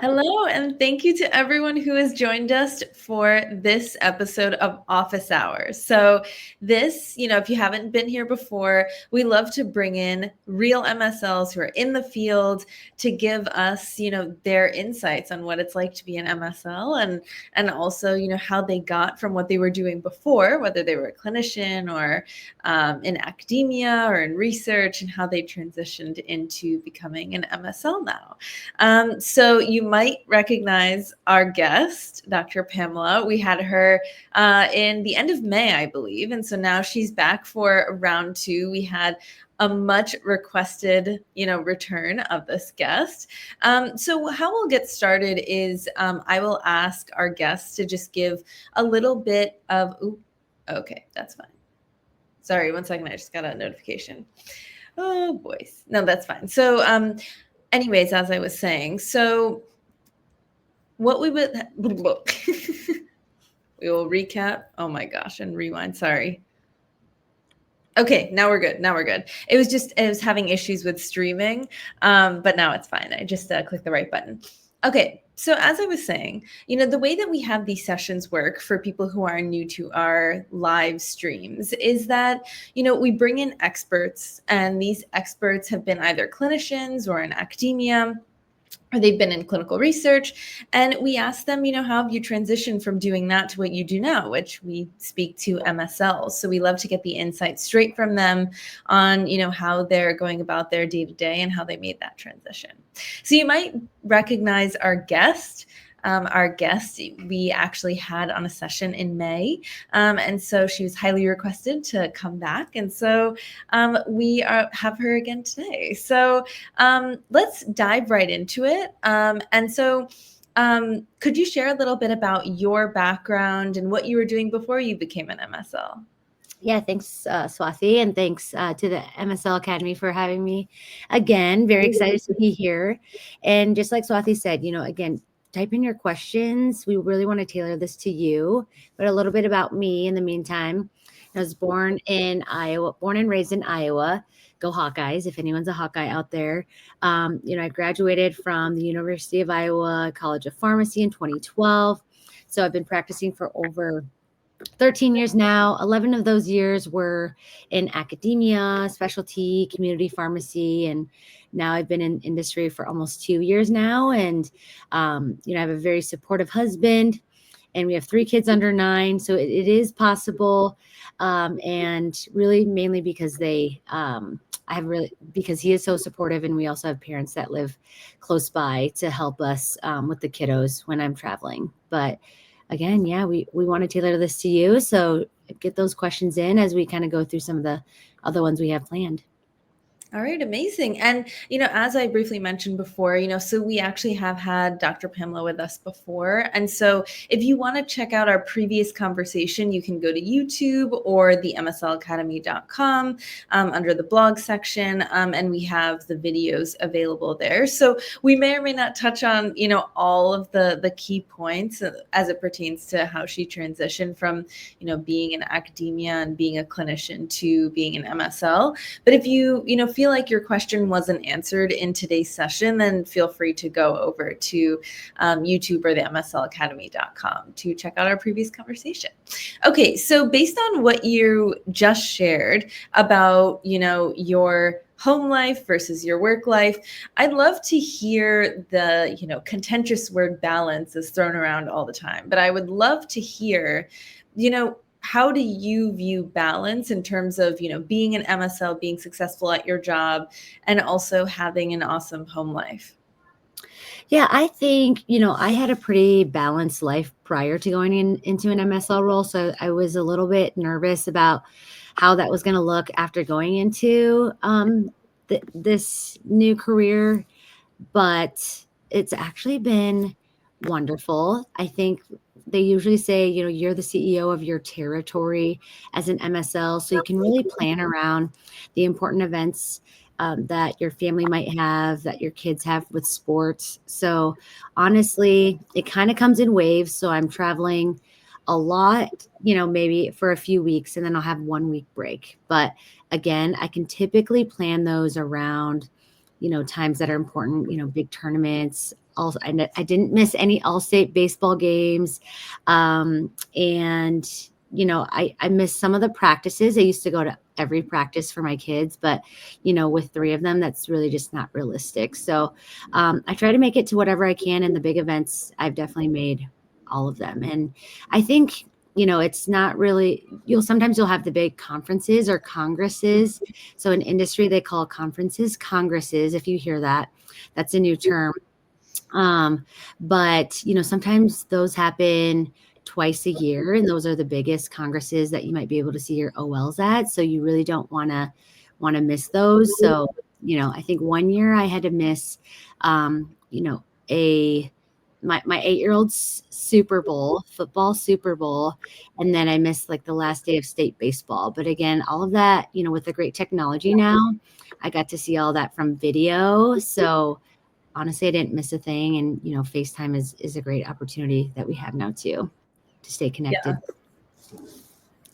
Hello, and thank you to everyone who has joined us for this episode of Office Hours. So, if you haven't been here before, we love to bring in real MSLs who are in the field to give us, their insights on what it's like to be an MSL and also, how they got from what they were doing before, whether they were a clinician or in academia or in research, and how they transitioned into becoming an MSL now. So you might recognize our guest, Dr. Pamela. We had her in the end of May, I believe. And so now she's back for round two. We had a much requested, return of this guest. So how we'll get started is I will ask our guest to just give a little bit of, okay, that's fine. Sorry, one second. I just got a notification. Oh, boys. No, that's fine. So, anyways, as I was saying, so what we would we will recap. Oh my gosh, and rewind. Sorry. Okay, now we're good. It was having issues with streaming, but now it's fine. I just clicked the right button. Okay, so as I was saying, the way that we have these sessions work for people who are new to our live streams is that, we bring in experts, and these experts have been either clinicians or in academia, or they've been in clinical research, and we ask them, how have you transitioned from doing that to what you do now, which we speak to MSLs. So we love to get the insights straight from them on, how they're going about their day-to-day and how they made that transition. So you might recognize our guest. Our guest we actually had on a session in May. And so she was highly requested to come back. And so we have her again today. So let's dive right into it. Could you share a little bit about your background and what you were doing before you became an MSL? Yeah, thanks, Swathi, and thanks to the MSL Academy for having me again. Very excited to be here. And just like Swathi said, again, type in your questions. We really want to tailor this to you. But a little bit about me in the meantime. I was born in Iowa, born and raised in Iowa. Go Hawkeyes, if anyone's a Hawkeye out there. I graduated from the University of Iowa College of Pharmacy in 2012. So I've been practicing for over 13 years now. 11 of those years were in academia, specialty, community pharmacy, and now I've been in industry for almost 2 years now. And I have a very supportive husband, and we have 3 kids under 9, so it is possible. And really, mainly because because he is so supportive, and we also have parents that live close by to help us with the kiddos when I'm traveling. But again, yeah, we want to tailor this to you. So get those questions in as we kind of go through some of the other ones we have planned. All right, amazing. And, as I briefly mentioned before, so we actually have had Dr. Pamela with us before. And so if you want to check out our previous conversation, you can go to YouTube or the MSLacademy.com under the blog section. And we have the videos available there. So we may or may not touch on, all of the key points as it pertains to how she transitioned from, being in academia and being a clinician to being an MSL. But if you, feel like your question wasn't answered in today's session, then feel free to go over to YouTube or the MSLacademy.com to check out our previous conversation. Okay, so based on what you just shared about, your home life versus your work life, I'd love to hear the, contentious word balance is thrown around all the time, but I would love to hear, how do you view balance in terms of, being an MSL, being successful at your job, and also having an awesome home life? Yeah, I think, I had a pretty balanced life prior to going into an MSL role. So I was a little bit nervous about how that was going to look after going into this new career. But it's actually been wonderful. I think they usually say, you're the CEO of your territory as an MSL. So you can really plan around the important events that your family might have, that your kids have with sports. So honestly, it kind of comes in waves. So I'm traveling a lot, maybe for a few weeks, and then I'll have 1 week break. But again, I can typically plan those around times that are important, big tournaments, I didn't miss any all-state baseball games. And, I missed some of the practices. I used to go to every practice for my kids, but, with 3 of them, that's really just not realistic. So I try to make it to whatever I can. And the big events, I've definitely made all of them. And I think, it's not really, sometimes you'll have the big conferences or congresses. So in industry, they call conferences congresses. If you hear that, that's a new term. But sometimes those happen twice a year, and those are the biggest congresses that you might be able to see your OLs at. So you really don't want to miss those. So, I think one year I had to miss, a my 8-year-old's football Super Bowl, and then I missed like the last day of state baseball. But again, all of that, with the great technology now, I got to see all that from video. So honestly, I didn't miss a thing. And, FaceTime is a great opportunity that we have now too, to stay connected. Yeah.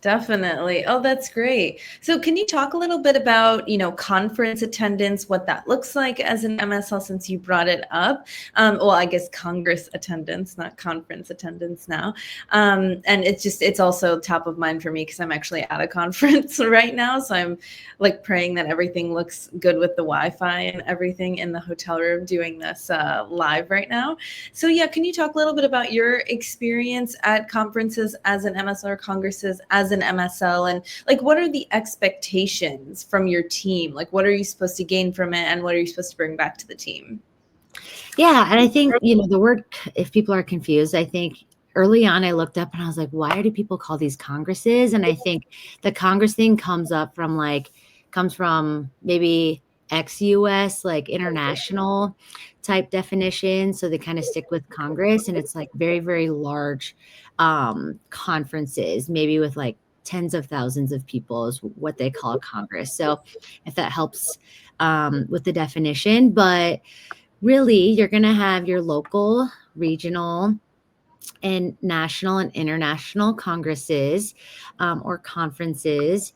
Definitely. Oh, that's great. So can you talk a little bit about, conference attendance, what that looks like as an MSL, since you brought it up? Well, I guess Congress attendance, not conference attendance now. And it's also top of mind for me because I'm actually at a conference right now. So I'm like praying that everything looks good with the Wi-Fi and everything in the hotel room doing this live right now. So yeah, can you talk a little bit about your experience at conferences as an MSL or congresses as an MSL, and like what are the expectations from your team? Like what are you supposed to gain from it, and what are you supposed to bring back to the team? Yeah, and I think, the word, if people are confused, I think early on I looked up and I was like, why do people call these congresses? And I think the Congress thing comes from maybe ex-US, like international type definition. So they kind of stick with Congress, and it's like very, very large conferences, maybe with like tens of thousands of people is what they call a Congress. So if that helps with the definition, but really you're going to have your local, regional, and national and international congresses or conferences,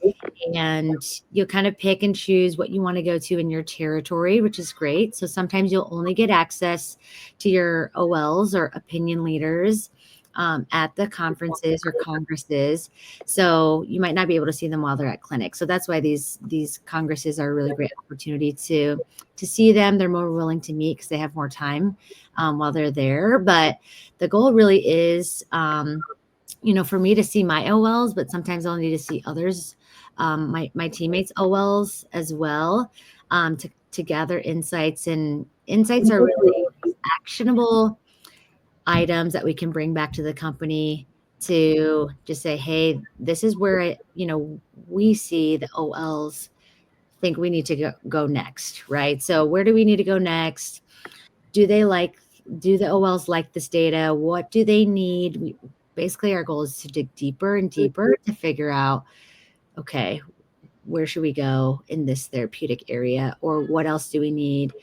and you'll kind of pick and choose what you want to go to in your territory, which is great. So sometimes you'll only get access to your OLs or opinion leaders at the conferences or congresses. So you might not be able to see them while they're at clinic. So that's why these congresses are a really great opportunity to see them. They're more willing to meet because they have more time while they're there. But the goal really is, for me to see my OLs, but sometimes I'll need to see others, my teammates' OLs as well, to gather insights. And insights are really actionable items that we can bring back to the company to just say, hey, this is where we see the OLs think we need to go next, right? So where do we need to go next? Do the OLs like this data? What do they need? Basically, our goal is to dig deeper and deeper to figure out, okay, where should we go in this therapeutic area? Or what else do we need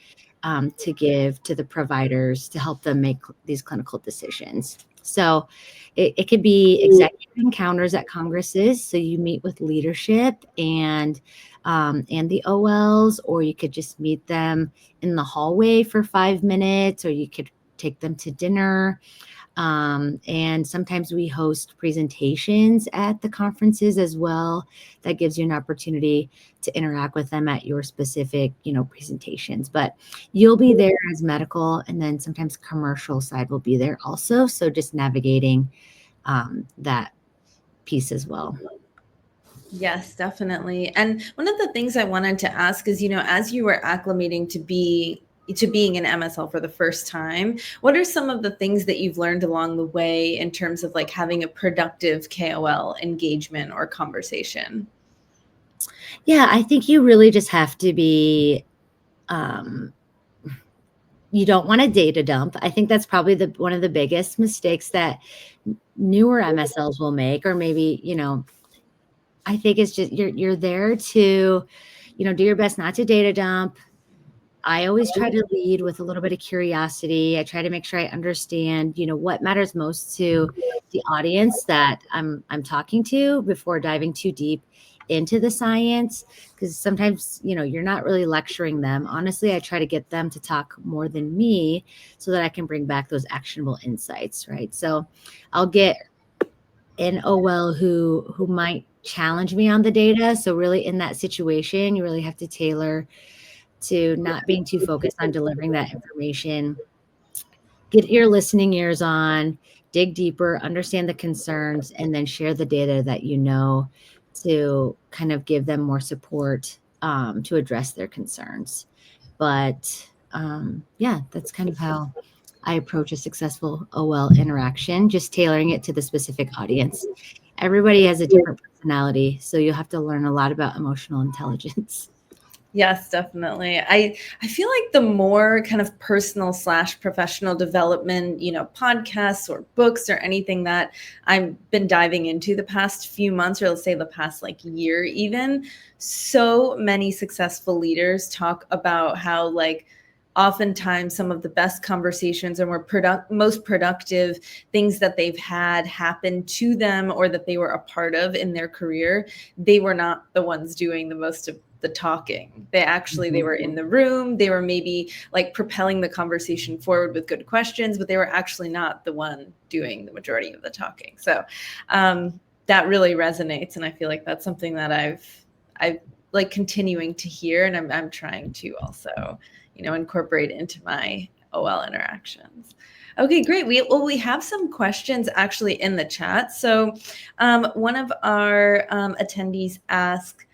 to give to the providers to help them make these clinical decisions? So it could be executive encounters at congresses. So you meet with leadership and the OLs, or you could just meet them in the hallway for 5 minutes, or you could take them to dinner. And sometimes we host presentations at the conferences as well. That gives you an opportunity to interact with them at your specific, presentations. But you'll be there as medical, and then sometimes commercial side will be there also. So just navigating that piece as well. Yes, definitely. And one of the things I wanted to ask is, as you were acclimating to being an MSL for the first time, what are some of the things that you've learned along the way in terms of like having a productive KOL engagement or conversation? Yeah, I think you really just have to be, you don't want to data dump. I think that's probably one of the biggest mistakes that newer MSLs will make, or maybe, I think it's just, you're there to, do your best not to data dump. I always try to lead with a little bit of curiosity. I try to make sure I understand, what matters most to the audience that I'm talking to before diving too deep into the science, because sometimes, you're not really lecturing them. Honestly, I try to get them to talk more than me so that I can bring back those actionable insights, right? So I'll get an OL who might challenge me on the data. So really in that situation, you really have to tailor to not being too focused on delivering that information. Get your listening ears on, dig deeper, understand the concerns, and then share the data that to kind of give them more support to address their concerns. But yeah, that's kind of how I approach a successful OL interaction, just tailoring it to the specific audience. Everybody has a different personality, so you have to learn a lot about emotional intelligence. Yes, definitely. I feel like the more kind of personal / professional development, podcasts or books or anything that I've been diving into the past few months, or let's say the past like year even, so many successful leaders talk about how like oftentimes some of the best conversations and most productive things that they've had happen to them or that they were a part of in their career. They were not the ones doing the most of the talking. They were in the room. They were maybe like propelling the conversation forward with good questions, but they were actually not the one doing the majority of the talking. So that really resonates. And I feel like that's something that I've like continuing to hear, and I'm trying to also, incorporate into my OL interactions. Okay, great. We have some questions actually in the chat. So one of our attendees asked,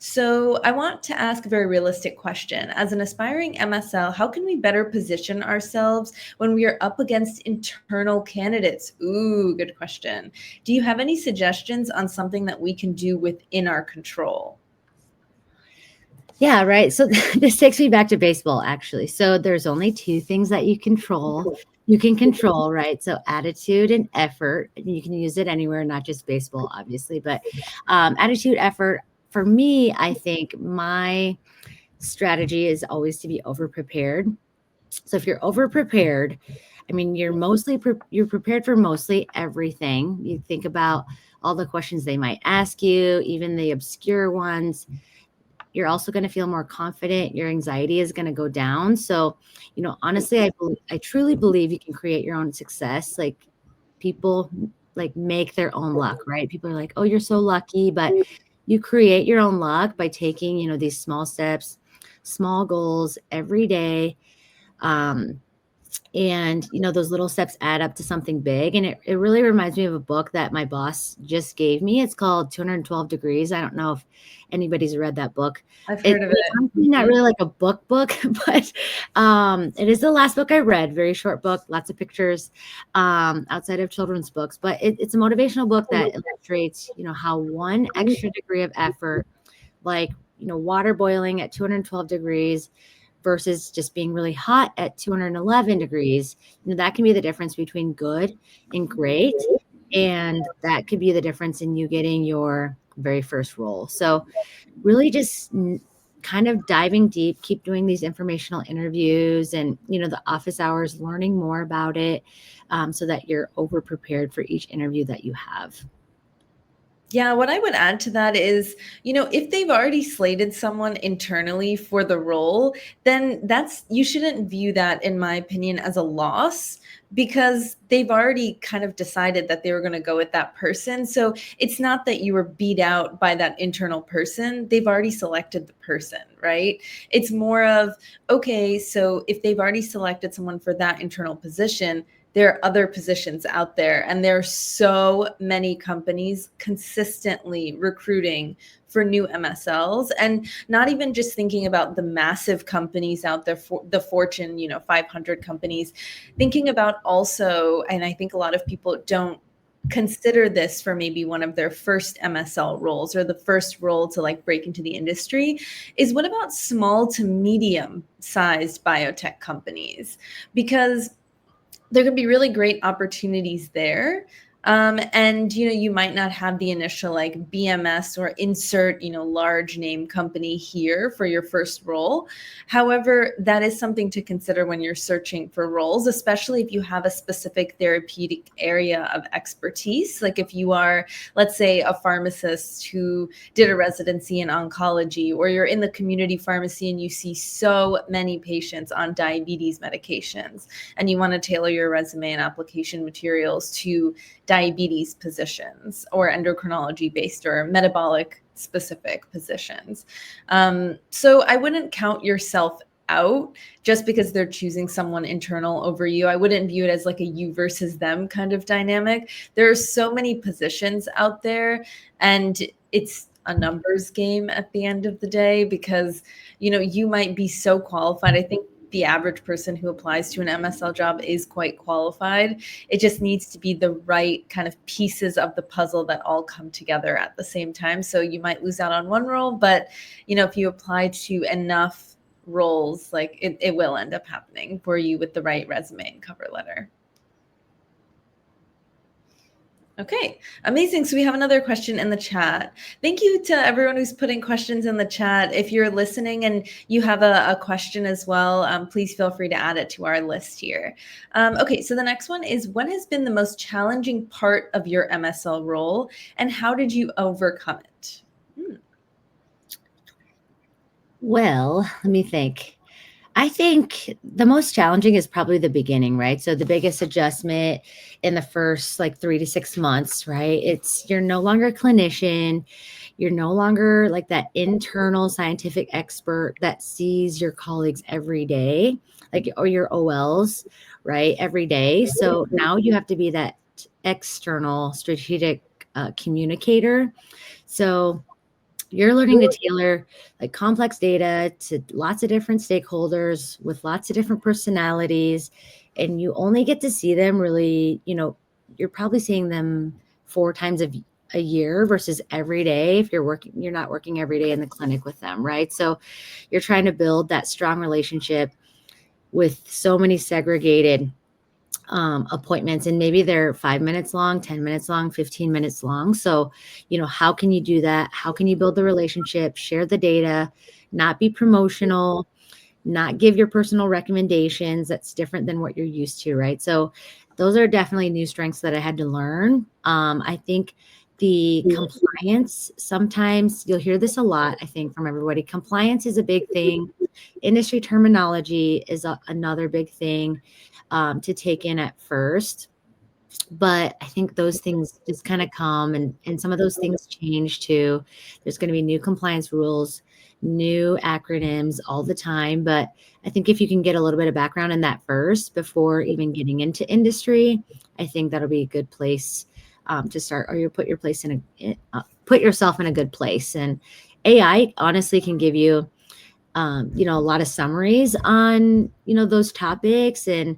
so I want to ask a very realistic question. As an aspiring MSL, how can we better position ourselves when we are up against internal candidates? Ooh, good question. Do you have any suggestions on something that we can do within our control? Yeah, right. So this takes me back to baseball, actually. So there's only two things that you control. You can control, right? So attitude and effort. You can use it anywhere, not just baseball, obviously, but attitude, effort. For me, I think my strategy is always to be over prepared. So if you're over prepared, I mean, you're prepared for mostly everything. You think about all the questions they might ask you, even the obscure ones. You're also going to feel more confident. Your anxiety is going to go down. So, honestly, I truly believe you can create your own success. Like people like make their own luck, right? People are like, oh, you're so lucky, but you create your own luck by taking, these small steps, small goals every day. And those little steps add up to something big, and it really reminds me of a book that my boss just gave me. It's called 212 Degrees. I don't know if anybody's read that book. I've heard of it. Honestly not really like a book, but it is the last book I read. Very short book, lots of pictures, outside of children's books, but it's a motivational book that illustrates how one extra degree of effort, like water boiling at 212 degrees versus just being really hot at 211 degrees, that can be the difference between good and great. And that could be the difference in you getting your very first role. So really just kind of diving deep, keep doing these informational interviews and, the office hours, learning more about it, so that you're over prepared for each interview that you have. Yeah, what I would add to that is, if they've already slated someone internally for the role, then you shouldn't view that, in my opinion, as a loss, because they've already kind of decided that they were going to go with that person. So it's not that you were beat out by that internal person. They've already selected the person, right? It's more of, okay, so if they've already selected someone for that internal position, there are other positions out there, and there are so many companies consistently recruiting for new MSLs, and not even just thinking about the massive companies out there, for the Fortune 500 companies, thinking about also, and I think a lot of people don't consider this for maybe one of their first MSL roles or the first role to like break into the industry, is what about small to medium sized biotech companies? Because there could be really great opportunities there. And, you might not have the initial like BMS or insert, large name company here for your first role. However, that is something to consider when you're searching for roles, especially if you have a specific therapeutic area of expertise. Like if you are, let's say, a pharmacist who did a residency in oncology, or you're in the community pharmacy and you see so many patients on diabetes medications, and you want to tailor your resume and application materials to diabetes positions or endocrinology based or metabolic specific positions. So I wouldn't count yourself out just because they're choosing someone internal over you. I wouldn't view it as like a you versus them kind of dynamic. There are so many positions out there, and it's a numbers game at the end of the day, because you might be so qualified. I think the average person who applies to an MSL job is quite qualified. It just needs to be the right kind of pieces of the puzzle that all come together at the same time. So you might lose out on one role, but if you apply to enough roles, like it will end up happening for you with the right resume and cover letter. Okay, amazing. So we have another question in the chat. Thank you to everyone who's putting questions in the chat. If you're listening and you have a question as well, please feel free to add it to our list here. Okay, so the next one is, what has been the most challenging part of your MSL role, and how did you overcome it? Well, let me think. I think the most challenging is probably the beginning, right? So the biggest adjustment in the first like 3 to 6 months, right? You're no longer a clinician. You're no longer like that internal scientific expert that sees your colleagues every day, like, or your OLs, right? Every day. So now you have to be that external strategic communicator. So you're learning to tailor like complex data to lots of different stakeholders with lots of different personalities, and you only get to see them really, you're probably seeing them 4 times a year versus every day. If you're not working every day in the clinic with them, right? So you're trying to build that strong relationship with so many segregated appointments, and maybe they're 5 minutes long, 10 minutes long, 15 minutes long. So, how can you do that? How can you build the relationship, share the data, not be promotional, not give your personal recommendations? That's different than what you're used to, right? So those are definitely new strengths that I had to learn. I think the compliance, sometimes you'll hear this a lot, I think, from everybody. Compliance is a big thing. Industry terminology is another big thing to take in at first. But I think those things just kind of come, and some of those things change too. There's going to be new compliance rules, new acronyms all the time. But I think if you can get a little bit of background in that first before even getting into industry, I think that'll be a good place to start, or you put yourself in a good place. And AI honestly can give you a lot of summaries on, those topics, and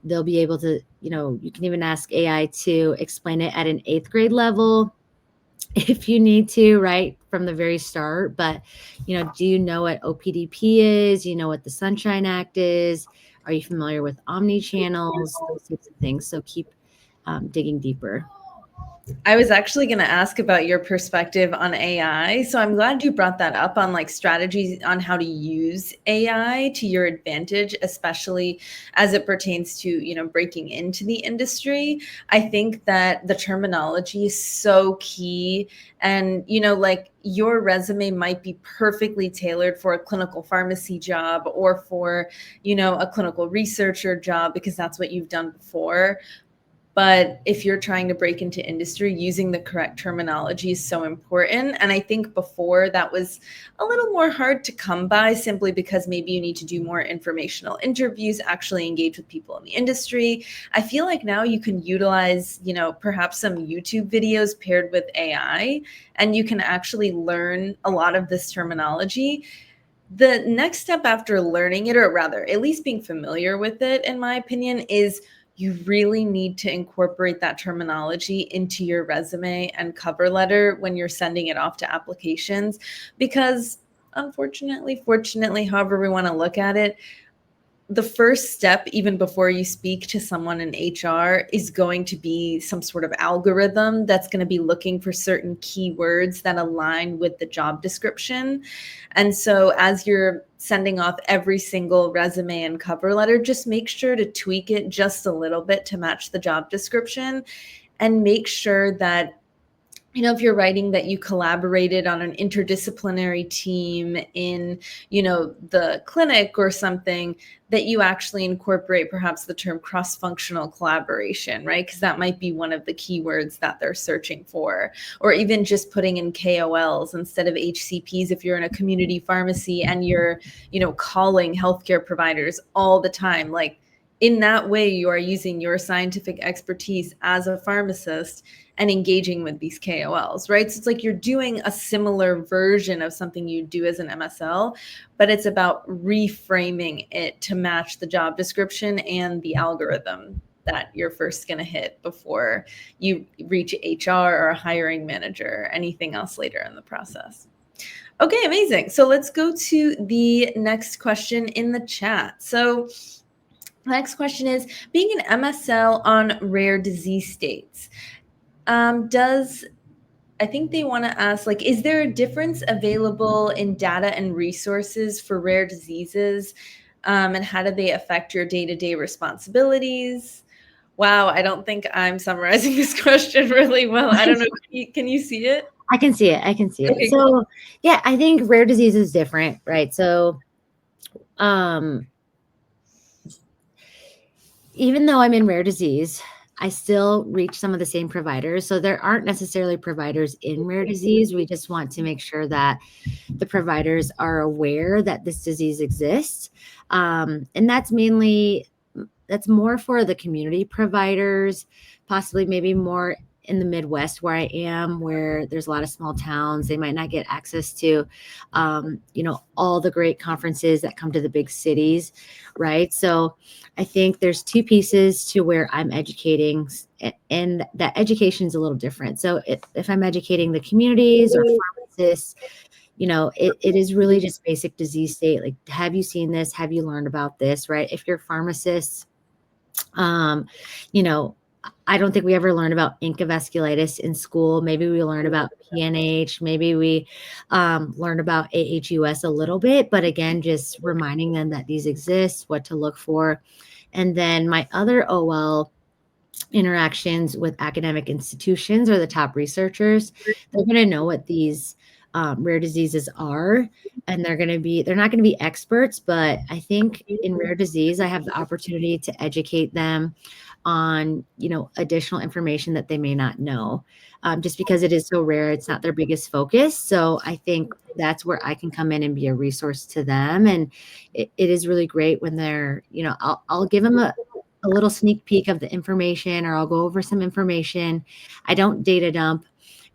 they'll be able to, you can even ask AI to explain it at an 8th grade level if you need to, right from the very start. But, do you know what OPDP is? You know what the Sunshine Act is? Are you familiar with omni channels? Those types of things. So keep digging deeper. I was actually going to ask about your perspective on AI. So I'm glad you brought that up, on like strategies on how to use AI to your advantage, especially as it pertains to, breaking into the industry. I think that the terminology is so key. And, like your resume might be perfectly tailored for a clinical pharmacy job or for, a clinical researcher job, because that's what you've done before. But if you're trying to break into industry, using the correct terminology is so important. And I think before that was a little more hard to come by, simply because maybe you need to do more informational interviews, actually engage with people in the industry. I feel like now you can utilize, perhaps some YouTube videos paired with AI, and you can actually learn a lot of this terminology. The next step after learning it, or rather at least being familiar with it, in my opinion, is you really need to incorporate that terminology into your resume and cover letter when you're sending it off to applications. Because unfortunately, fortunately, however we want to look at it, the first step, even before you speak to someone in HR, is going to be some sort of algorithm that's going to be looking for certain keywords that align with the job description. And so as you're sending off every single resume and cover letter, just make sure to tweak it just a little bit to match the job description, and make sure that, if you're writing that you collaborated on an interdisciplinary team in, the clinic or something, that you actually incorporate perhaps the term cross-functional collaboration, right? Because that might be one of the keywords that they're searching for. Or even just putting in KOLs instead of HCPs if you're in a community pharmacy and you're, calling healthcare providers all the time. Like, in that way, you are using your scientific expertise as a pharmacist and engaging with these KOLs, right? So it's like you're doing a similar version of something you do as an MSL, but it's about reframing it to match the job description and the algorithm that you're first going to hit before you reach HR or a hiring manager or anything else later in the process. Okay, amazing. So let's go to the next question in the chat. So the next question is, being an MSL on rare disease states, I think they want to ask, like, is there a difference available in data and resources for rare diseases? And how do they affect your day-to-day responsibilities? Wow, I don't think I'm summarizing this question really well. I don't know. Can you see it? I can see it. Okay. So yeah, I think rare disease is different, right? So even though I'm in rare disease, I still reach some of the same providers. So there aren't necessarily providers in rare disease. We just want to make sure that the providers are aware that this disease exists. And that's more for the community providers, possibly maybe more in the Midwest where I am, where there's a lot of small towns. They might not get access to, all the great conferences that come to the big cities, right? So I think there's two pieces to where I'm educating, and that education is a little different. So if I'm educating the communities or pharmacists, it is really just basic disease state. Like, have you seen this? Have you learned about this, right? If you're pharmacists, I don't think we ever learned about incavasculitis in school. Maybe we learned about PNH. Maybe we learned about AHUS a little bit, but again, just reminding them that these exist, what to look for. And then my other OL interactions with academic institutions or the top researchers, they're going to know what these rare diseases are, and they're not going to be experts, but I think in rare disease, I have the opportunity to educate them on, additional information that they may not know, just because it is so rare. It's not their biggest focus. So I think that's where I can come in and be a resource to them. And it is really great when they're, I'll give them a little sneak peek of the information, or I'll go over some information. I don't data dump,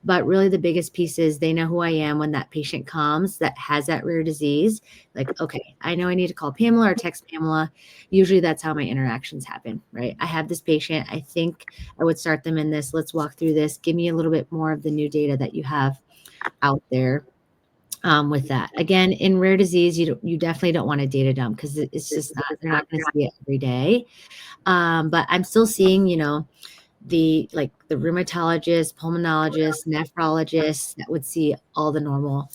but really the biggest piece is they know who I am when that patient comes that has that rare disease. Like, okay, I know I need to call Pamela or text Pamela. Usually that's how my interactions happen, right? I have this patient. I think I would start them in this. Let's walk through this. Give me a little bit more of the new data that you have out there. With that, again, in rare disease, you definitely don't want to data dump, because it's just not, they're not going to see it every day. But I'm still seeing, the rheumatologist, pulmonologist, nephrologist that would see all the normal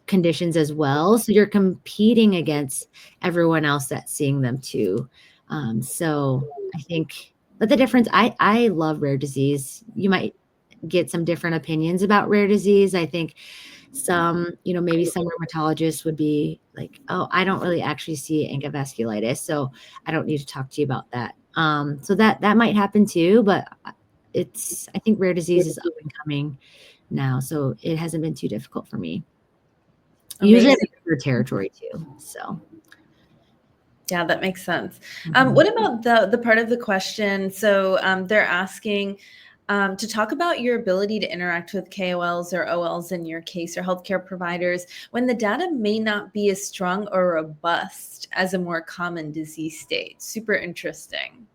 conditions as well. So you're competing against everyone else that's seeing them too. So I think, but the difference, I love rare disease. You might get some different opinions about rare disease. I think some, maybe some rheumatologists would be like, oh, I don't really actually see incavasculitis, so I don't need to talk to you about that. So that might happen too, but I think rare disease is up and coming now, so it hasn't been too difficult for me. Amazing. Usually it's your territory too, so. Yeah, that makes sense. What about the part of the question? So they're asking to talk about your ability to interact with KOLs or OLs in your case, or healthcare providers, when the data may not be as strong or robust as a more common disease state. Super interesting.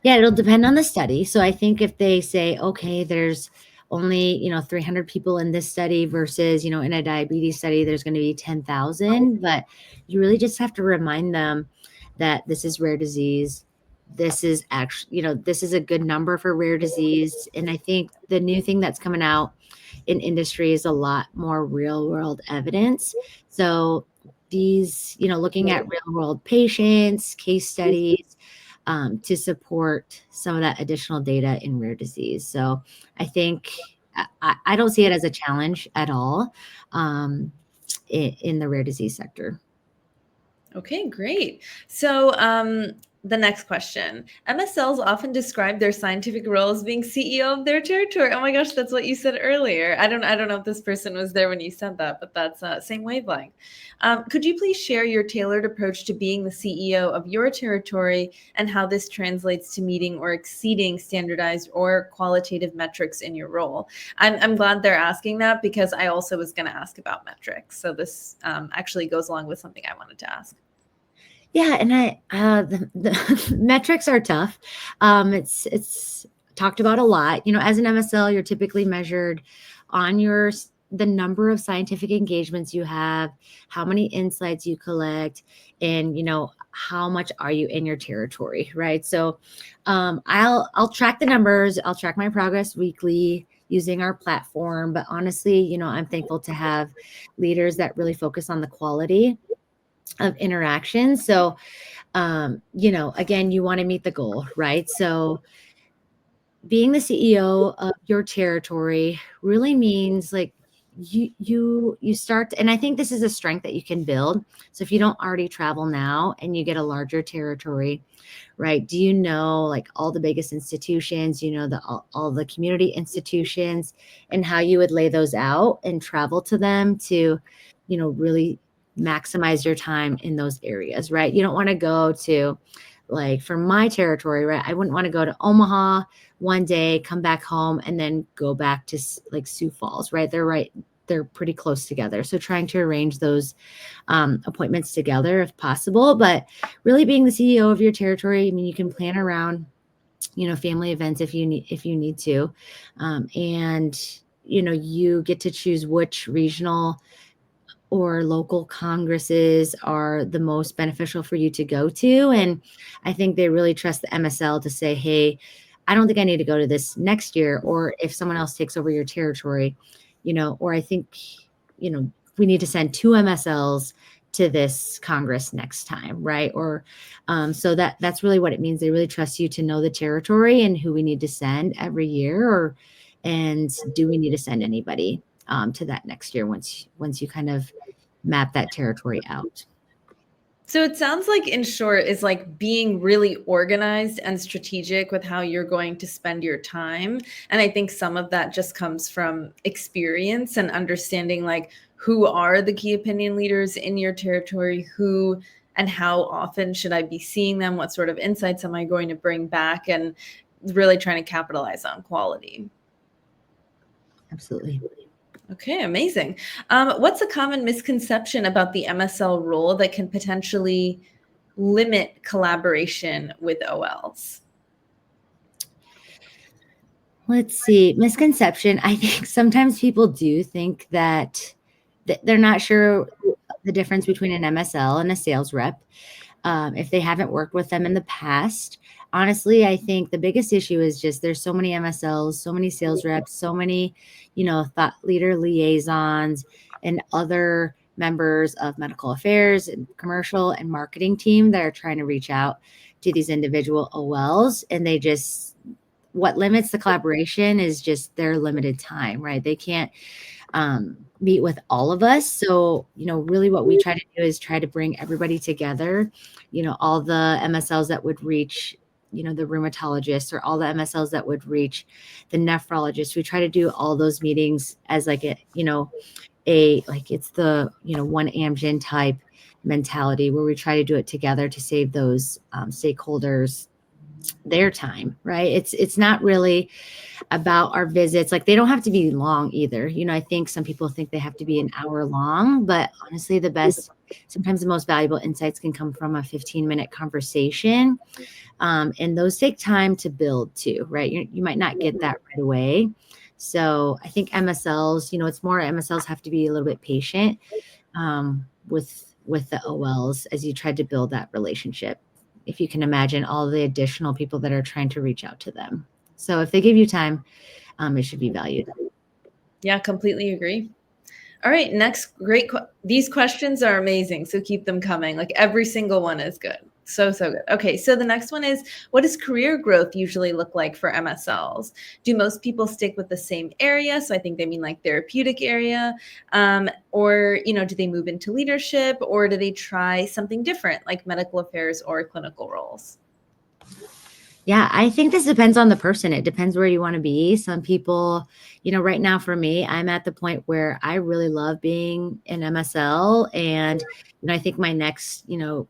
Yeah, it'll depend on the study. So I think if they say, okay, there's only, 300 people in this study versus, in a diabetes study, there's going to be 10,000. But you really just have to remind them that this is rare disease. This is actually, this is a good number for rare disease. And I think the new thing that's coming out in industry is a lot more real world evidence. So these, looking at real world patients, case studies, to support some of that additional data in rare disease. So I think I don't see it as a challenge at all in the rare disease sector. Okay, great. So the next question. MSLs often describe their scientific role as being CEO of their territory. Oh my gosh, that's what you said earlier. I don't know if this person was there when you said that, but that's same wavelength. Could you please share your tailored approach to being the CEO of your territory and how this translates to meeting or exceeding standardized or qualitative metrics in your role? I'm glad they're asking that because I also was going to ask about metrics. So this actually goes along with something I wanted to ask. Yeah, and the metrics are tough. It's talked about a lot. As an MSL, you're typically measured on the number of scientific engagements you have, how many insights you collect, and how much are you in your territory, right? So I'll track the numbers. I'll track my progress weekly using our platform. But honestly, I'm thankful to have leaders that really focus on the quality of interaction. So, again, you want to meet the goal, right? So being the CEO of your territory really means like you start, and I think this is a strength that you can build. So if you don't already travel now and you get a larger territory, right? Do you know like all the biggest institutions, all the community institutions, and how you would lay those out and travel to them to, really maximize your time in those areas, right? You don't want to go to, like, for my territory, right? I wouldn't want to go to Omaha one day, come back home, and then go back to like Sioux Falls, right? They're pretty close together. So trying to arrange those appointments together if possible, but really being the CEO of your territory, I mean, you can plan around, family events if you need to. And, you get to choose which regional or local congresses are the most beneficial for you to go to. And I think they really trust the MSL to say, hey, I don't think I need to go to this next year. Or if someone else takes over your territory, or I think, we need to send 2 MSLs to this Congress next time, right? Or so that's really what it means. They really trust you to know the territory and who we need to send every year, and do we need to send anybody to that next year once you kind of map that territory out. So it sounds like, in short, is like being really organized and strategic with how you're going to spend your time. And I think some of that just comes from experience and understanding like who are the key opinion leaders in your territory, who and how often should I be seeing them, what sort of insights am I going to bring back, and really trying to capitalize on quality. Absolutely. Okay, amazing. What's a common misconception about the MSL role that can potentially limit collaboration with OLs? Let's see. Misconception. I think sometimes people do think that they're not sure the difference between an MSL and a sales rep if they haven't worked with them in the past. Honestly, I think the biggest issue is just there's so many MSLs, so many sales reps, so many, thought leader liaisons and other members of medical affairs and commercial and marketing team that are trying to reach out to these individual OLs. And what limits the collaboration is just their limited time, right? They can't meet with all of us. So, really what we try to do is try to bring everybody together, all the MSLs that would reach, the rheumatologists, or all the MSLs that would reach the nephrologist. We try to do all those meetings as like it's the, one Amgen type mentality where we try to do it together to save those stakeholders their time, right? It's not really about our visits. Like, they don't have to be long either. I think some people think they have to be an hour long, but honestly, sometimes the most valuable insights can come from a 15-minute conversation. And those take time to build too, right? You might not get that right away. So I think MSLs, it's more MSLs have to be a little bit patient with the OLs as you try to build that relationship. If you can imagine all the additional people that are trying to reach out to them. So if they give you time, it should be valued. Yeah, completely agree. All right, next these questions are amazing, so keep them coming. Like every single one is good. So good. Okay, so the next one is, what does career growth usually look like for MSLs? Do most people stick with the same area? So I think they mean like therapeutic area, or do they move into leadership, or do they try something different like medical affairs or clinical roles? Yeah, I think this depends on the person. It depends where you want to be. Some people, right now for me, I'm at the point where I really love being an MSL. And, I think my next,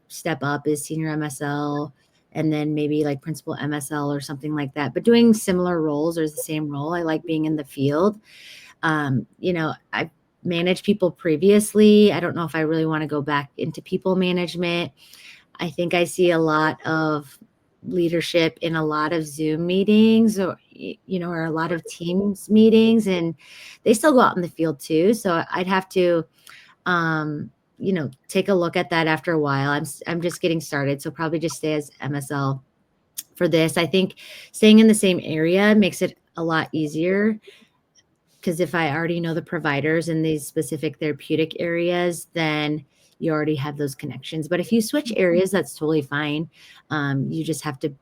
step up is senior MSL and then maybe like principal MSL or something like that. But doing similar roles or the same role, I like being in the field. I've managed people previously. I don't know if I really want to go back into people management. I think I see a lot of leadership in a lot of Zoom meetings or a lot of Teams meetings, and they still go out in the field too. So I'd have to take a look at that after a while. I'm just getting started, so probably just stay as MSL for this. I think staying in the same area makes it a lot easier, because if I already know the providers in these specific therapeutic areas, then you already have those connections. But if you switch areas, that's totally fine. You just have to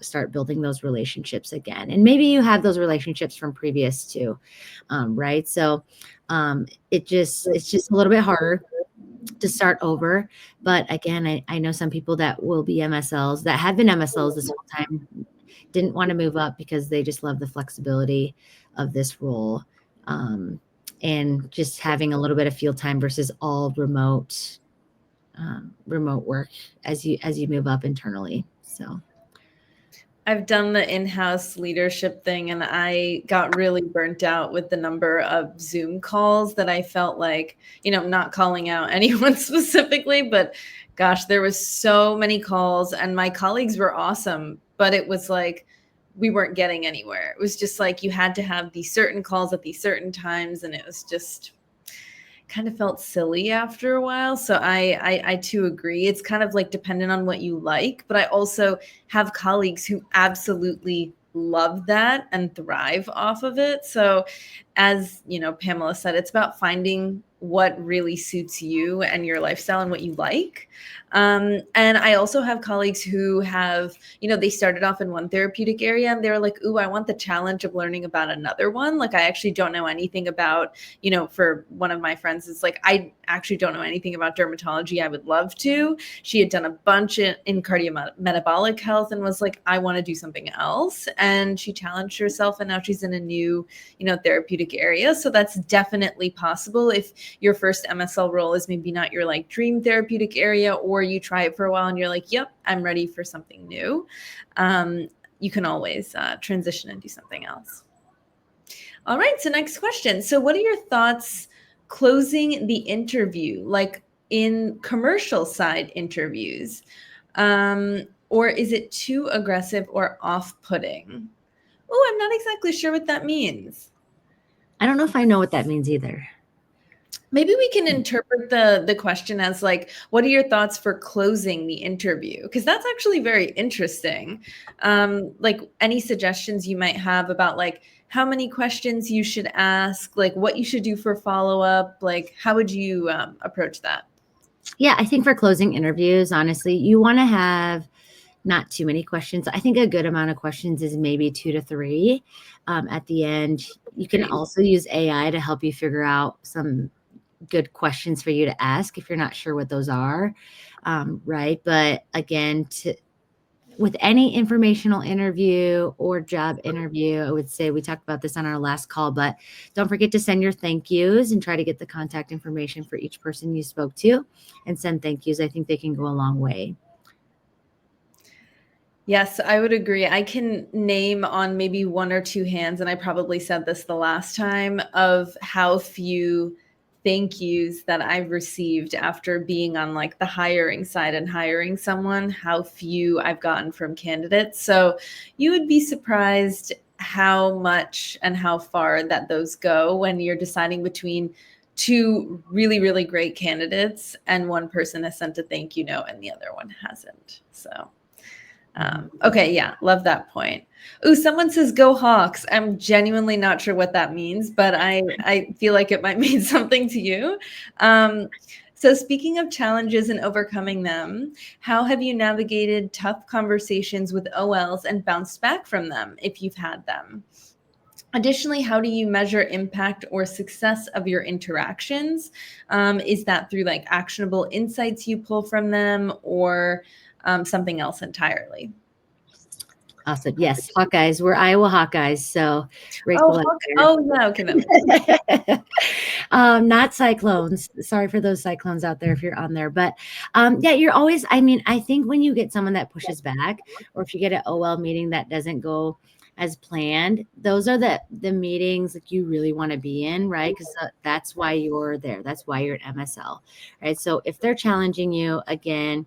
start building those relationships again. And maybe you have those relationships from previous too, right? So it's just a little bit harder to start over. But again, I know some people that will be MSLs that have been MSLs this whole time, didn't want to move up because they just love the flexibility of this role, and just having a little bit of field time versus all remote work as you move up internally. So I've done the in-house leadership thing, and I got really burnt out with the number of Zoom calls that I felt like, not calling out anyone specifically, but gosh, there was so many calls and my colleagues were awesome, but it was like we weren't getting anywhere. It was just like you had to have these certain calls at these certain times, and it was just kind of felt silly after a while. So I too agree. It's kind of like dependent on what you like, but I also have colleagues who absolutely love that and thrive off of it. So as Pamela said, it's about finding what really suits you and your lifestyle and what you like. And I also have colleagues who have, they started off in one therapeutic area and they're like, ooh, I want the challenge of learning about another one. Like, I actually don't know anything about, for one of my friends, it's like, I actually don't know anything about dermatology. I would love to. She had done a bunch in cardiometabolic health and was like, I want to do something else. And she challenged herself and now she's in a new, therapeutic area. So that's definitely possible if your first MSL role is maybe not your like dream therapeutic area, or you try it for a while and you're like, yep, I'm ready for something new. You can always transition and do something else. All right, so next question. So what are your thoughts closing the interview, like in commercial side interviews? Or is it too aggressive or off-putting? Oh, I'm not exactly sure what that means. I don't know if I know what that means either. Maybe we can interpret the question as like, what are your thoughts for closing the interview? Because that's actually very interesting. Like any suggestions you might have about like how many questions you should ask, like what you should do for follow-up, like how would you approach that? Yeah, I think for closing interviews, honestly, you want to have not too many questions. I think a good amount of questions is maybe 2 to 3 at the end. You can also use AI to help you figure out some good questions for you to ask if you're not sure what those are, right? But again, with any informational interview or job interview, I would say, we talked about this on our last call, but don't forget to send your thank yous and try to get the contact information for each person you spoke to and send thank yous. I think they can go a long way. Yes, I would agree. I can name on maybe 1 or 2 hands, and I probably said this the last time, of how few thank yous that I've received after being on like the hiring side and hiring someone, how few I've gotten from candidates. So you would be surprised how much and how far that those go when you're deciding between two really, really great candidates and one person has sent a thank you note and the other one hasn't. So, okay, yeah, love that point. Ooh, someone says go Hawks. I'm genuinely not sure what that means, but I feel like it might mean something to you. So speaking of challenges and overcoming them, how have you navigated tough conversations with OLs and bounced back from them if you've had them? Additionally, how do you measure impact or success of your interactions? Is that through like actionable insights you pull from them or something else entirely? Awesome. Yes, Hawkeyes. We're Iowa Hawkeyes. So Oh, Rachel. yeah, okay, that makes sense. Not cyclones. Sorry for those cyclones out there if you're on there. But yeah, you're always, I mean, I think when you get someone that pushes back, or if you get an OL meeting that doesn't go as planned, those are the meetings that you really want to be in, right? Because that's why you're there. That's why you're at MSL, right? So if they're challenging you, again,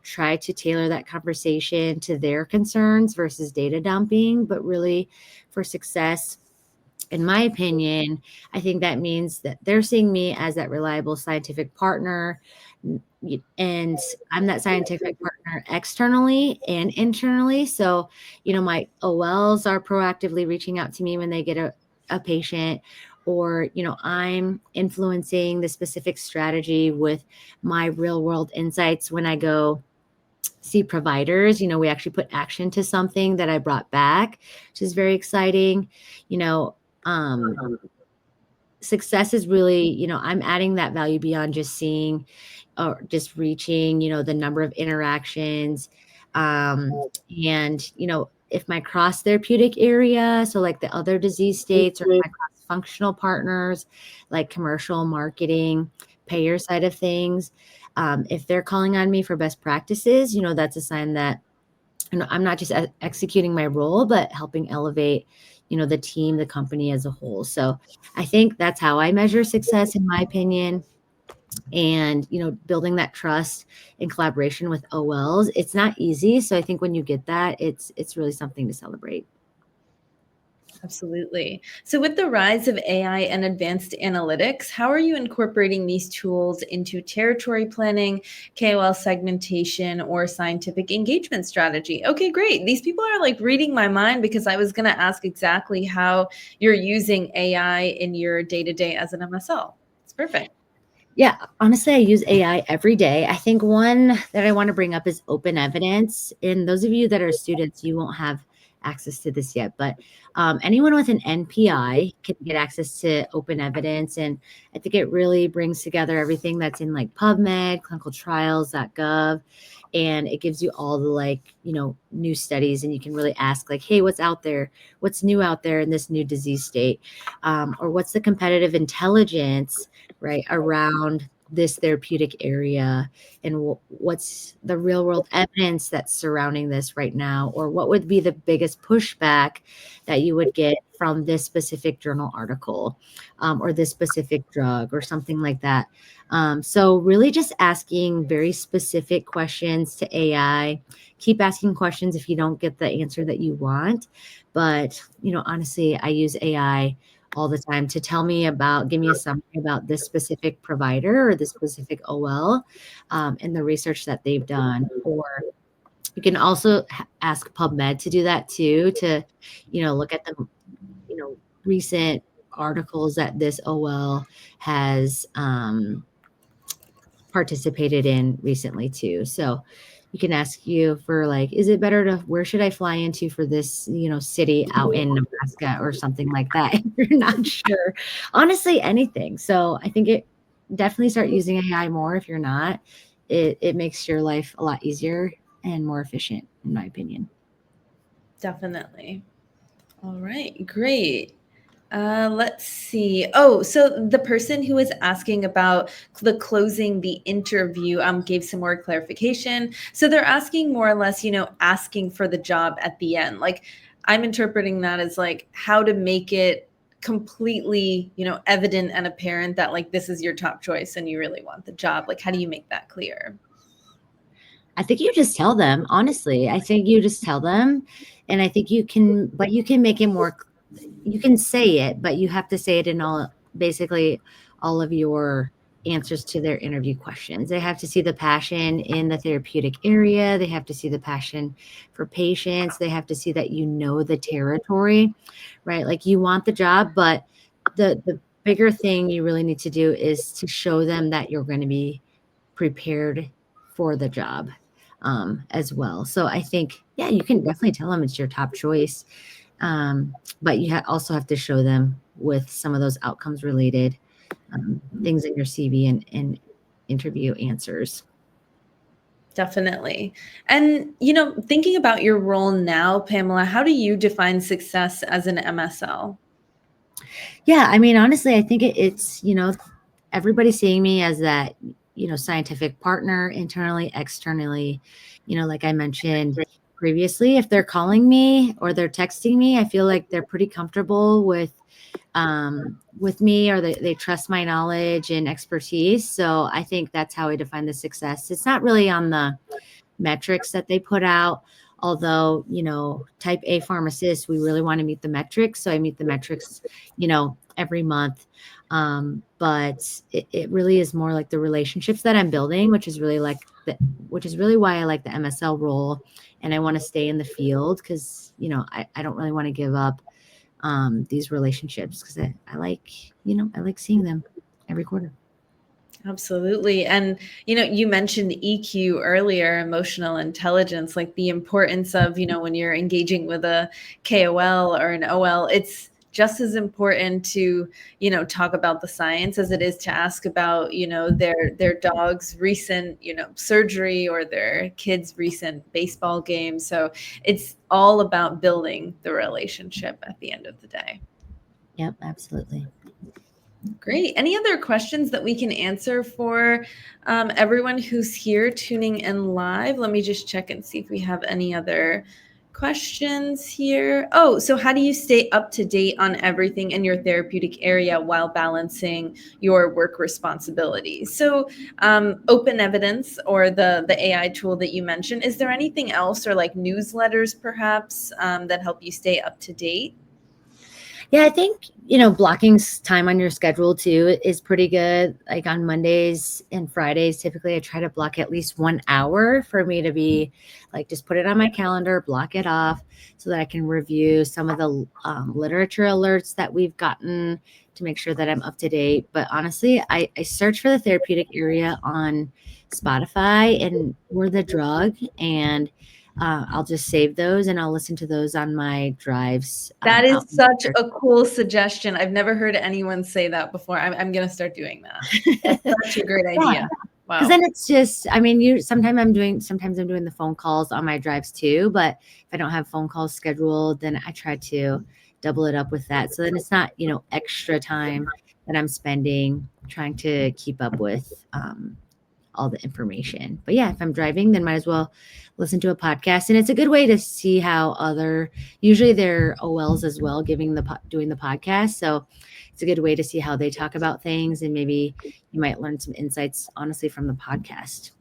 try to tailor that conversation to their concerns versus data dumping, but really for success, in my opinion, I think that means that they're seeing me as that reliable scientific partner. And I'm that scientific partner externally and internally. So, my OLs are proactively reaching out to me when they get a patient, or, I'm influencing the specific strategy with my real world insights when I go see providers. We actually put action to something that I brought back, which is very exciting. Success is really, I'm adding that value beyond just seeing or just reaching, the number of interactions. And, if my cross therapeutic area, so like the other disease states, or my cross functional partners, like commercial, marketing, payer side of things, if they're calling on me for best practices, that's a sign that I'm not just executing my role, but helping elevate, the team, the company as a whole. So I think that's how I measure success, in my opinion. And, building that trust and collaboration with OLs, it's not easy. So I think when you get that, it's really something to celebrate. Absolutely. So with the rise of AI and advanced analytics, how are you incorporating these tools into territory planning, KOL segmentation, or scientific engagement strategy? Okay, great. These people are like reading my mind because I was going to ask exactly how you're using AI in your day-to-day as an MSL. It's perfect. Yeah, honestly, I use AI every day. I think one that I want to bring up is open evidence. And those of you that are students, you won't have access to this yet, but anyone with an NPI can get access to open evidence. And I think it really brings together everything that's in like PubMed, clinicaltrials.gov. And it gives you all the new studies, and you can really ask like, hey, what's out there? What's new out there in this new disease state? Or what's the competitive intelligence, right, around this therapeutic area, and what's the real world evidence that's surrounding this right now, or what would be the biggest pushback that you would get from this specific journal article, or this specific drug or something like that. So really just asking very specific questions to AI. Keep asking questions if you don't get the answer that you want, but honestly, I use AI all the time to give me a summary about this specific provider or this specific OL, and the research that they've done. Or you can also ask PubMed to do that too, to, look at the, recent articles that this OL has participated in recently too. So you can ask you for like, is it better where should I fly into for this, city out in Nebraska or something like that? If you're not sure, honestly, anything. So I think it definitely start using AI more. If you're not, it makes your life a lot easier and more efficient, in my opinion. Definitely. All right, great. Let's see. Oh, so the person who was asking about the closing the interview gave some more clarification. So they're asking more or less, asking for the job at the end. Like I'm interpreting that as like how to make it completely, evident and apparent that like this is your top choice and you really want the job. Like how do you make that clear? I think you just tell them, honestly. I think you just tell them And I think you can make it more, you can say it, but you have to say it in basically all of your answers to their interview questions. They have to see the passion in the therapeutic area. They have to see the passion for patients. They have to see that you know the territory, right? Like, you want the job, but the bigger thing you really need to do is to show them that you're going to be prepared for the job, as well. So I think, yeah, you can definitely tell them it's your top choice. But you also have to show them with some of those outcomes related things in your CV and interview answers. Definitely. And, thinking about your role now, Pamela, how do you define success as an MSL? Yeah, I mean, honestly, I think it's, everybody's seeing me as that, scientific partner internally, externally, like I mentioned previously, if they're calling me or they're texting me, I feel like they're pretty comfortable with me, or they trust my knowledge and expertise. So I think that's how I define the success. It's not really on the metrics that they put out, although, type A pharmacists, we really want to meet the metrics. So I meet the metrics, every month. But it really is more like the relationships that I'm building, which is really why I like the MSL role. And I want to stay in the field because, I don't really want to give up these relationships, because I like seeing them every quarter. Absolutely. And, you mentioned EQ earlier, emotional intelligence, like the importance of, when you're engaging with a KOL or an OL, it's just as important to, talk about the science as it is to ask about, their dog's recent, surgery or their kid's recent baseball game. So it's all about building the relationship at the end of the day. Yep, absolutely. Great. Any other questions that we can answer for everyone who's here tuning in live? Let me just check and see if we have any other questions here. Oh, so how do you stay up to date on everything in your therapeutic area while balancing your work responsibilities? So Open Evidence, or the AI tool that you mentioned, is there anything else, or like newsletters perhaps, that help you stay up to date? Yeah, I think, blocking time on your schedule too is pretty good. Like on Mondays and Fridays, typically I try to block at least 1 hour for me to be like, just put it on my calendar, block it off so that I can review some of the literature alerts that we've gotten to make sure that I'm up to date. But honestly, I search for the therapeutic area on Spotify and We're the Drug, and I'll just save those and I'll listen to those on my drives. That is such a cool suggestion. I've never heard anyone say that before. I'm going to start doing that. That's such a great idea. Yeah. Wow. Because then it's just, I mean, sometimes I'm doing the phone calls on my drives too. But if I don't have phone calls scheduled, then I try to double it up with that. So then it's not, extra time that I'm spending trying to keep up with all the information. But yeah, if I'm driving, then might as well listen to a podcast. And it's a good way to see how usually they're OLs as well, doing the podcast. So it's a good way to see how they talk about things. And maybe you might learn some insights, honestly, from the podcast.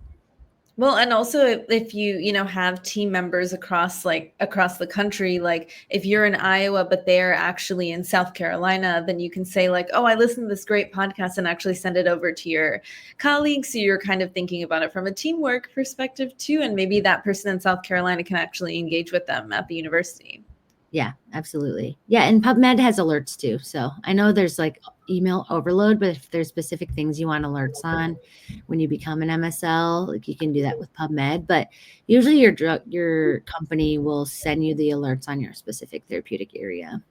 Well, and also if you have team members across the country, like if you're in Iowa, but they're actually in South Carolina, then you can say like, oh, I listened to this great podcast, and actually send it over to your colleagues. So you're kind of thinking about it from a teamwork perspective too. And maybe that person in South Carolina can actually engage with them at the university. Yeah, absolutely. Yeah. And PubMed has alerts too. So I know there's like email overload, but if there's specific things you want alerts on when you become an MSL, like you can do that with PubMed. But usually your company will send you the alerts on your specific therapeutic area.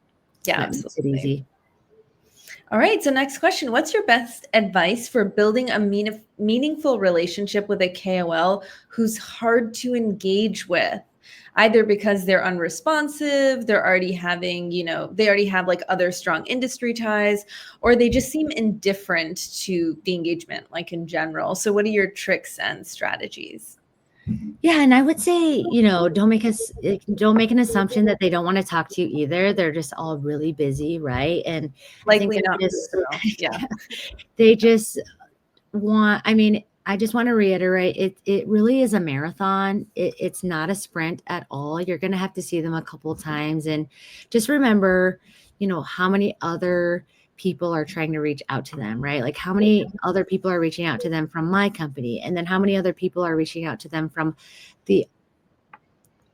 Yeah, that absolutely. makes it easy. All right. So next question, what's your best advice for building a meaningful relationship with a KOL who's hard to engage with? Either because they're unresponsive, they already have like other strong industry ties, or they just seem indifferent to the engagement, like in general. So what are your tricks and strategies? Yeah, and I would say, don't make an assumption that they don't want to talk to you either. They're just all really busy, right? And Likely I think not. Yeah. they just want, I mean, I just want to reiterate, it really is a marathon. It's not a sprint at all. You're going to have to see them a couple of times. And just remember, how many other people are trying to reach out to them, right? Like how many other people are reaching out to them from my company? And then how many other people are reaching out to them from the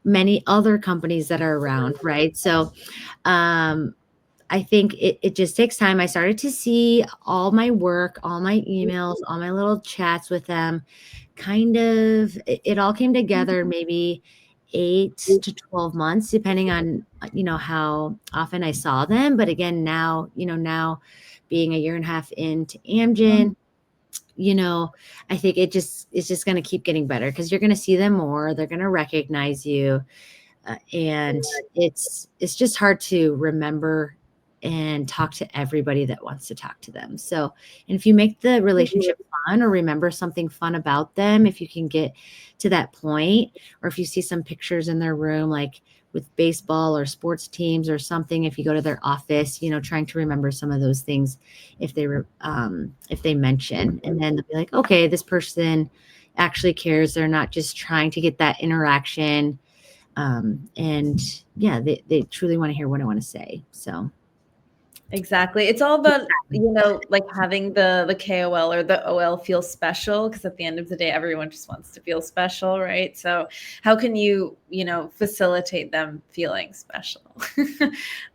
many other companies that are around, right? So, I think it just takes time. I started to see all my work, all my emails, all my little chats with them kind of, it all came together maybe 8 to 12 months, depending on, how often I saw them. But again, now being a year and a half into Amgen, I think it's just going to keep getting better because you're going to see them more. They're going to recognize you. And it's just hard to remember and talk to everybody that wants to talk to them. So, and if you make the relationship fun or remember something fun about them, if you can get to that point, or if you see some pictures in their room, like with baseball or sports teams or something, if you go to their office, trying to remember some of those things, if they mention, and then they'll be like, okay, this person actually cares. They're not just trying to get that interaction. And yeah, they truly want to hear what I want to say. So Exactly. It's all about, like having the KOL or the OL feel special, because at the end of the day, everyone just wants to feel special, right? So how can you, facilitate them feeling special?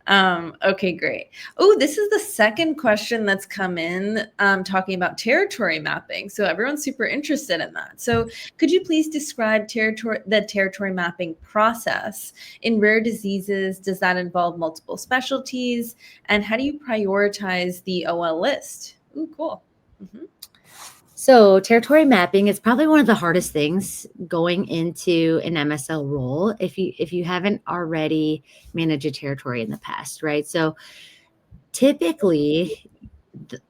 Okay, great. Oh, this is the second question that's come in, talking about territory mapping. So everyone's super interested in that. So could you please describe the territory mapping process? In rare diseases, does that involve multiple specialties? And how do you prioritize the OL list? Ooh, cool. Mm-hmm. So territory mapping is probably one of the hardest things going into an MSL role if you haven't already managed a territory in the past, right? So typically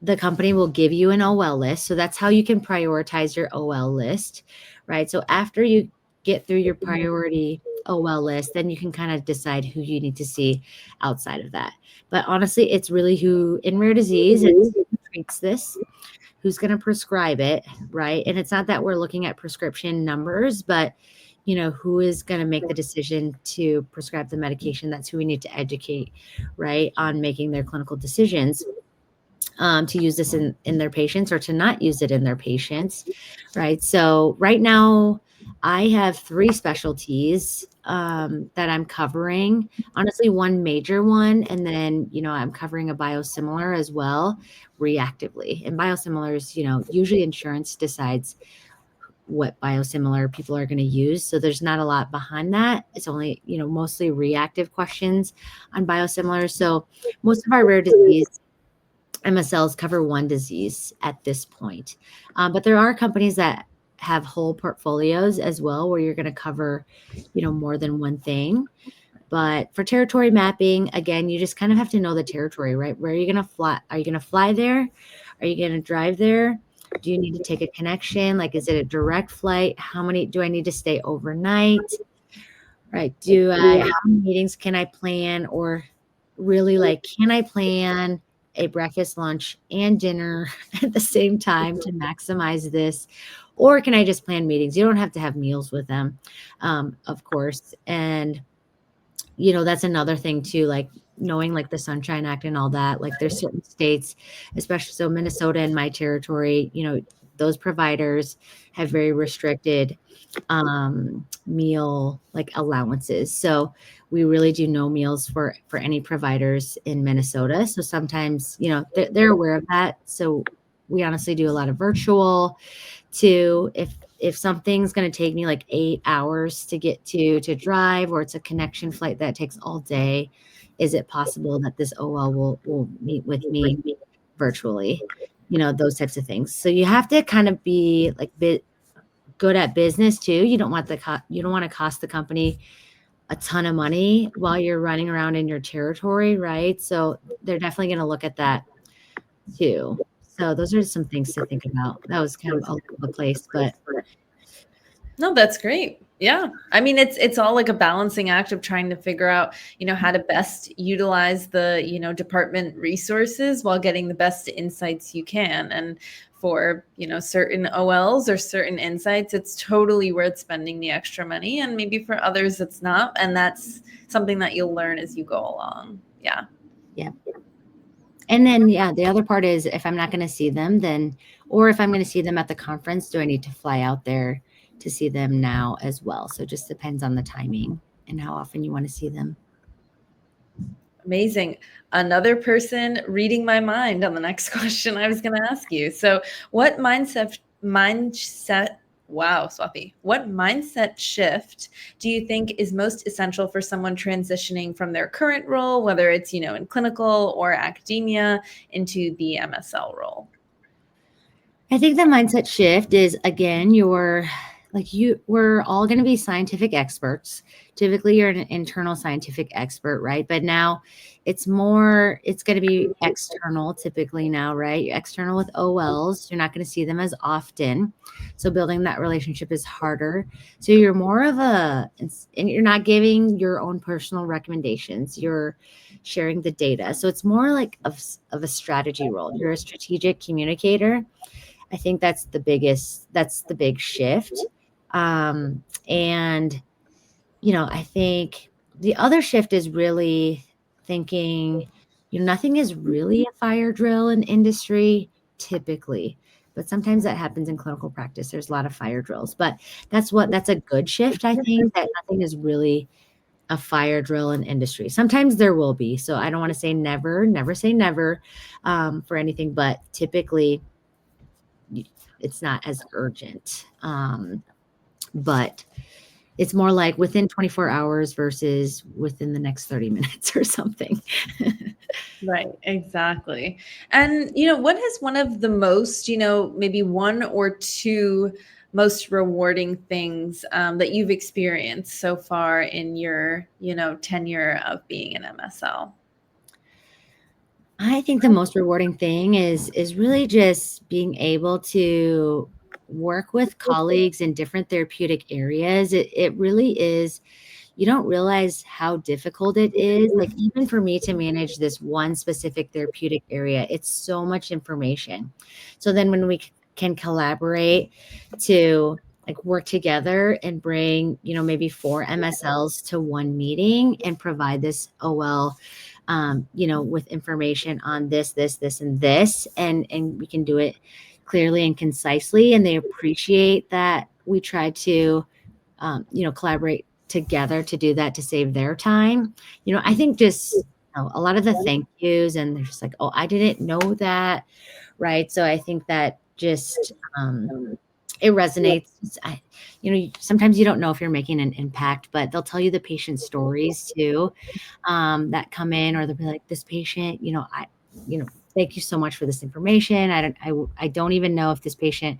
the company will give you an OL list. So that's how you can prioritize your OL list, right? So after you get through your priority OL list, then you can kind of decide who you need to see outside of that. But honestly, it's really who in rare disease who treats this, who's going to prescribe it, right? And it's not that we're looking at prescription numbers, but who is going to make the decision to prescribe the medication. That's who we need to educate, right, on making their clinical decisions, to use this in their patients or to not use it in their patients, right? So right now I have 3 specialties that I'm covering. Honestly, one major one, and then I'm covering a biosimilar as well, reactively. And biosimilars, usually insurance decides what biosimilar people are going to use. So there's not a lot behind that. It's only, mostly reactive questions on biosimilars. So most of our rare disease MSLs cover one disease at this point. But there are companies that have whole portfolios as well, where you're going to cover, more than one thing. But for territory mapping, again, you just kind of have to know the territory, right? Where are you going to fly? Are you going to fly there? Are you going to drive there? Do you need to take a connection? Like, is it a direct flight? How many do I need to stay overnight? Right. How many meetings can I plan? Or really, like, can I plan a breakfast, lunch, and dinner at the same time to maximize this? Or can I just plan meetings? You don't have to have meals with them, of course. And, that's another thing too, like knowing like the Sunshine Act and all that. Like there's certain states, especially so Minnesota in my territory, those providers have very restricted meal like allowances. So we really do no meals for any providers in Minnesota. So sometimes, they're aware of that. So we honestly do a lot of virtual too. If something's going to take me like 8 hours to get to drive, or it's a connection flight that takes all day, is it possible that this OL will meet with me virtually? Those types of things. So you have to kind of be like good at business too. You don't want to cost the company a ton of money while you're running around in your territory, right? So they're definitely going to look at that too. So those are some things to think about. That was kind of all over the place, but no, that's great. Yeah. I mean, it's all like a balancing act of trying to figure out, how to best utilize the, department resources while getting the best insights you can. And for, certain OLs or certain insights, it's totally worth spending the extra money. And maybe for others, it's not. And that's something that you'll learn as you go along. Yeah. Yeah. And then, the other part is if I'm not going to see them, or if I'm going to see them at the conference, do I need to fly out there to see them now as well? So it just depends on the timing and how often you want to see them. Amazing. Another person reading my mind on the next question I was going to ask you. So what wow, Swathi, what mindset shift do you think is most essential for someone transitioning from their current role, whether it's, in clinical or academia, into the MSL role? I think the mindset shift is, again, we're all going to be scientific experts. Typically, you're an internal scientific expert, right? But now it's going to be external typically now, right? External with OLs. You're not going to see them as often. So building that relationship is harder. So you're more of and you're not giving your own personal recommendations. You're sharing the data. So it's more like of a strategy role. You're a strategic communicator. I think that's the big shift. And, I think the other shift is really thinking, nothing is really a fire drill in industry typically, but sometimes that happens in clinical practice. There's a lot of fire drills, but that's a good shift. I think that nothing is really a fire drill in industry. Sometimes there will be. So I don't want to say never say never for anything, but typically it's not as urgent. But it's more like within 24 hours versus within the next 30 minutes or something. Right, exactly. And, what is one of the most, maybe one or two most rewarding things that you've experienced so far in your, tenure of being an MSL? I think the most rewarding thing is really just being able to work with colleagues in different therapeutic areas. It really is. You don't realize how difficult it is. Like even for me to manage this one specific therapeutic area, it's so much information. So then when we can collaborate to work together and bring, maybe 4 MSLs to one meeting and provide this OL, with information on this, and this, and we can do it clearly and concisely. And they appreciate that we try to, collaborate together to do that, to save their time. I think just a lot of the thank yous, and they're just like, oh, I didn't know that. Right. So I think that just, it resonates. Sometimes you don't know if you're making an impact, but they'll tell you the patient stories too, that come in, or they'll be like, this patient, thank you so much for this information. I don't even know if this patient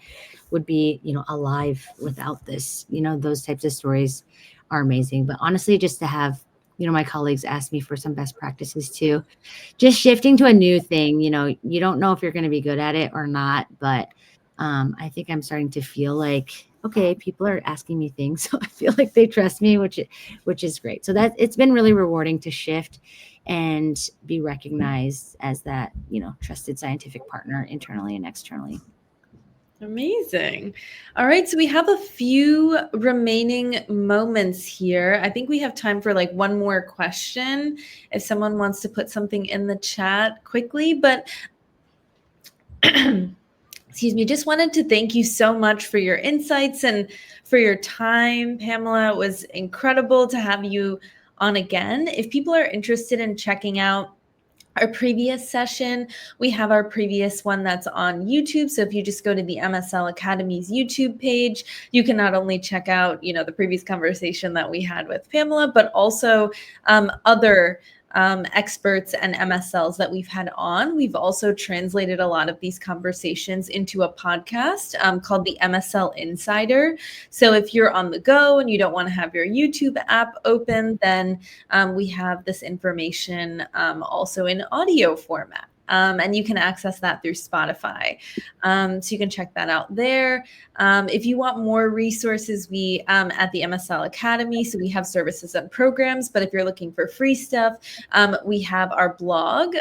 would be, alive without this. Those types of stories are amazing. But honestly, just to have, my colleagues ask me for some best practices too, just shifting to a new thing, you don't know if you're going to be good at it or not, but I think I'm starting to feel like, okay, people are asking me things, so I feel like they trust me, which is great. So that it's been really rewarding to shift and be recognized as that, trusted scientific partner internally and externally. Amazing. All right. So we have a few remaining moments here. I think we have time for one more question if someone wants to put something in the chat quickly. But excuse me, just wanted to thank you so much for your insights and for your time, Pamela. It was incredible to have you on again. If people are interested in checking out our previous session, we have our previous one that's on YouTube. So if you just go to the MSL Academy's YouTube page, you can not only check out, the previous conversation that we had with Pamela, but also other experts and MSLs that we've had on. We've also translated a lot of these conversations into a podcast called the MSL Insider. So if you're on the go and you don't want to have your YouTube app open, then we have this information also in audio format. And you can access that through Spotify. So you can check that out there. If you want more resources, we at the MSL Academy, so we have services and programs, but if you're looking for free stuff, we have our blog,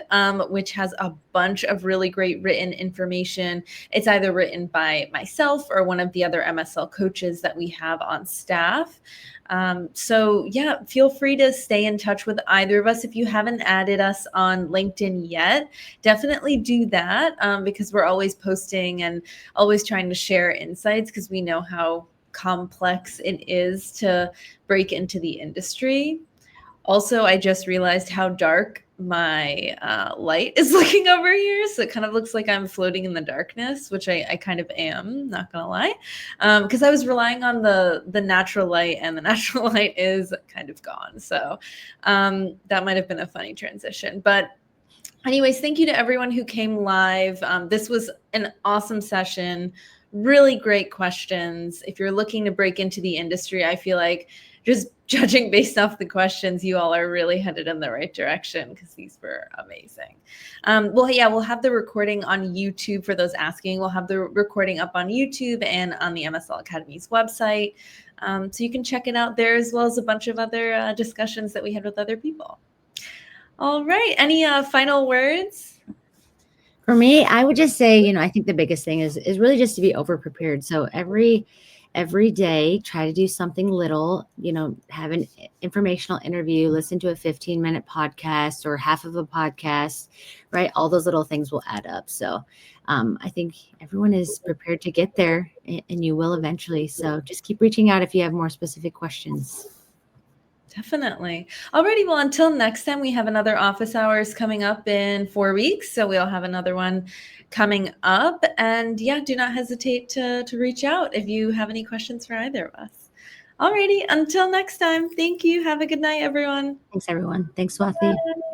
which has a bunch of really great written information. It's either written by myself or one of the other MSL coaches that we have on staff. So yeah, feel free to stay in touch with either of us. If you haven't added us on LinkedIn yet, definitely do that, because we're always posting and always trying to share insights, because we know how complex it is to break into the industry. Also, I just realized how dark my light is looking over here. So it kind of looks like I'm floating in the darkness, which I kind of am, not gonna lie. Because I was relying on the natural light, and the natural light is kind of gone. So that might have been a funny transition. But anyways, thank you to everyone who came live. This was an awesome session. Really great questions. If you're looking to break into the industry, I feel like just judging based off the questions, you all are really headed in the right direction, because these were amazing. Well, yeah, we'll have the recording on YouTube for those asking. We'll have the recording up on YouTube and on the MSL Academy's website. So you can check it out there, as well as a bunch of other discussions that we had with other people. All right. Any final words? For me, I would just say, I think the biggest thing is really just to be over prepared. So every day, try to do something little, have an informational interview, listen to a 15-minute podcast or half of a podcast, right? All those little things will add up. So I think everyone is prepared to get there, and you will eventually. So just keep reaching out if you have more specific questions. Definitely. Alrighty. Well, until next time, we have another office hours coming up in 4 weeks. So we'll have another one coming up. And yeah, do not hesitate to reach out if you have any questions for either of us. Alrighty. Until next time. Thank you. Have a good night, everyone. Thanks, everyone. Thanks, Swathi. Bye.